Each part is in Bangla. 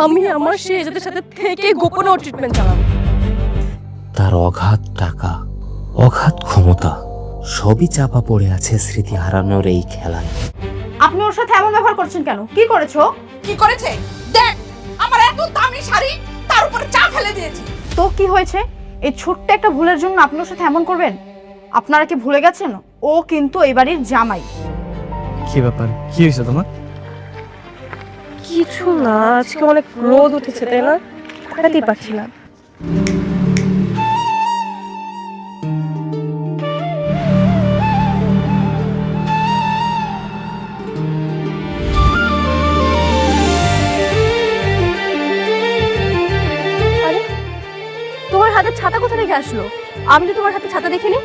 আমি আমার শেহজাদের সাথে থেকে গোপনে ওর ট্রিটমেন্ট চালাবো। তার অগাধ টাকা, অগাধ ক্ষমতা সবই চাপা পড়ে আছে স্মৃতি হারানোর এই খেলায়। আপনি ওর সাথে এমন ব্যবহার করছেন কেন? কি করেছো? কি করেছে দেখ, আমার এত দামি শাড়ি তার উপরে চা ফেলে দিয়েছি। তো কি হয়েছে? এই ছোট্ট একটা ভুলের জন্য আপনি ওর সাথে এমন করবেন? আপনারা কি ভুলে গেছেন ও কিন্তু এই বাড়ির জামাই? কি ব্যাপার, কি হয়েছে তোমার? কিছু না, আজকে অনেক রোদ উঠেছে তাই না, তাকাতেই পারছি না। আরে, তোমার হাতে ছাতা কোথা থেকে আসলো? আমি তো তোমার হাতে ছাতা দেখিনি।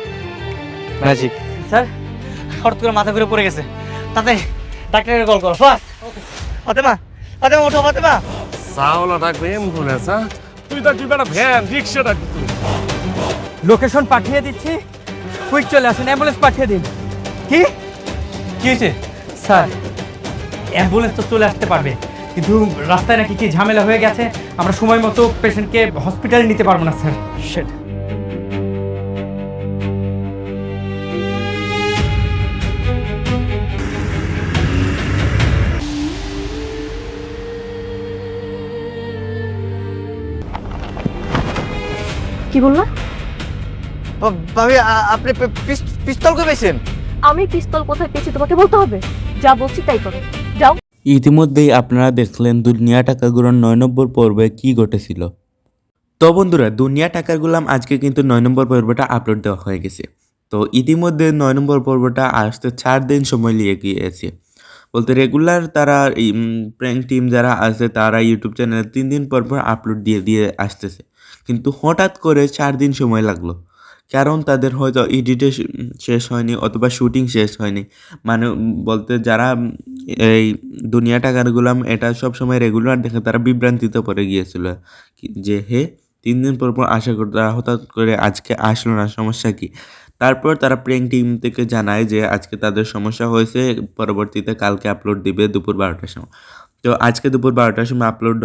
ম্যাজিক স্যার, হঠাৎ করে মাথা ঘুরে পড়ে গেছে, তাতে ডাক্তারের কল করো ফাস্ট। ফাতেমা, ফাতেমা ওঠো, ফাতেমা। চাওলা ডাকবে অ্যাম্বুলেন্স, হ্যাঁ? তুই ডাকবি বেটা ভ্যান, রিক্সা ডাকবি তুই। লোকেশন পাঠিয়ে দিচ্ছি, কুইক চলে আসেন, অ্যাম্বুলেন্স পাঠিয়ে দিন। কি কি হয়েছে স্যার? অ্যাম্বুলেন্স তো চলে আসতে পারবে, কিন্তু রাস্তায় নাকি কি ঝামেলা হয়ে গেছে, আমরা সময় মতো পেশেন্টকে হসপিটালে নিতে পারবো না স্যার। সেটা কি বললা? ভাবি, আপনি পিস্তল কই পেয়েছেন? আমি পিস্তল কোথায় পেয়েছি তোমাকে বলতে হবে? যা বলছি তাই করো, যাও। ইতিমধ্যেই আপনারা দেখলেন দুনিয়া টাকাগুলোর 9 নম্বর পর্বে কি ঘটেছিল। তো বন্ধুরা, দুনিয়া টাকার গুলাম আজকে কিন্তু 9 নম্বর পর্বটা আপলোড দেওয়া হয়ে গেছে। তো ইতিমধ্যে 9 নম্বর পর্বটা আসতে 4 দিন সময় নিয়ে গিয়েছে। বলতে রেগুলার তারা প্র্যাঙ্ক টিম যারা আছে তারা ইউটিউব চ্যানেলে 3 দিন পর পর আপলোড দিয়ে দিয়ে আসতেছে, কিন্তু হঠাৎ করে 4 দিন সময় লাগলো। কারণ তাদের হয়তো এডিটে শেষ হয়নি অথবা শুটিং শেষ হয়নি। মানে বলতে যারা এই দুনিয়া টাকার গুলাম এটা সব সময় রেগুলার দেখে তারা বিভ্রান্তিতে পড়ে গিয়েছিল যে 3 দিন পর পর আশা করতে হঠাৎ করে আজকে আসলো না, সমস্যা কি? তারপর তারা প্র্যাঙ্ক টিম থেকে জানায় যে আজকে তাদের সমস্যা হয়েছে, পরবর্তীতে কালকে আপলোড দিবে দুপুর 12টার সময়। তো আজকে দুপুর 12টার সময় আপলোড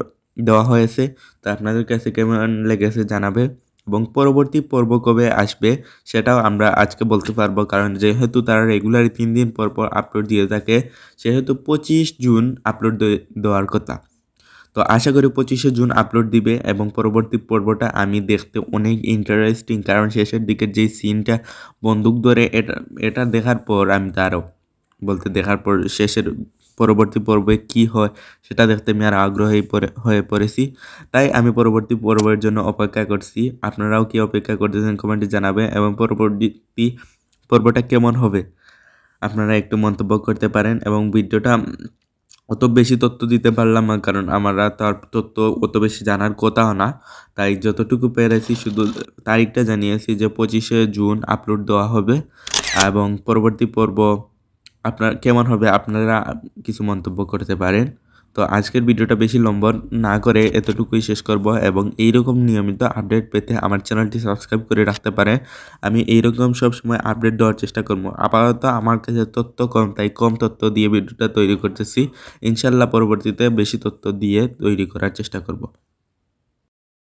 দেওয়া হয়েছে। তো আপনাদের কাছে কেমন লেগেছে জানাবে, এবং পরবর্তী পর্ব কবে আসবে সেটাও আমরা আজকে বলতে পারবো, কারণ যেহেতু তারা রেগুলারই 3 দিন পর পর আপলোড দিয়ে থাকে, সেহেতু 25 জুন আপলোড দেওয়ার কথা। তো আশা করি 25শে জুন আপলোড দিবে, এবং পরবর্তী পর্বটা আমি দেখতে অনেক ইন্টারেস্টিং, কারণ শেষের দিকের যেই সিনটা বন্দুক ধরে এটা দেখার পর আমি তারও বলতে দেখার পর শেষের পরবর্তী পর্বে কি হয় সেটা দেখতে আমি আর আগ্রহী হয়ে পড়েছি। তাই আমি পরবর্তী পর্বের জন্য অপেক্ষা করছি। আপনারাও কি অপেক্ষা করতেছেন কমেন্টে জানাবে, এবং পরবর্তী পর্বটা কেমন হবে আপনারা একটু মন্তব্য করতে পারেন। এবং ভিডিওটা অত বেশি তথ্য দিতে পারলাম না, কারণ আমরা তার তথ্য অত বেশি জানার কথাও না, তাই যতটুকু পেরেছি শুধু তারিখটা জানিয়েছি যে 25শে জুন আপলোড দেওয়া হবে। এবং পরবর্তী পর্ব আপনার কেমন হবে আপনারা কিছু মন্তব্য করতে পারেন। তো আজকের ভিডিওটা বেশি লম্বা না করে এতটুকুই শেষ করব, এবং এইরকম নিয়মিত আপডেট পেতে আমার চ্যানেলটি সাবস্ক্রাইব করে রাখতে পারেন। আমি এইরকম সবসময় আপডেট দেওয়ার চেষ্টা করব। আপাতত আমার কাছে তথ্য কম, তাই কম তথ্য দিয়ে ভিডিওটা তৈরি করতেছি। ইনশাল্লাহ পরবর্তীতে বেশি তথ্য দিয়ে তৈরি করার চেষ্টা করব।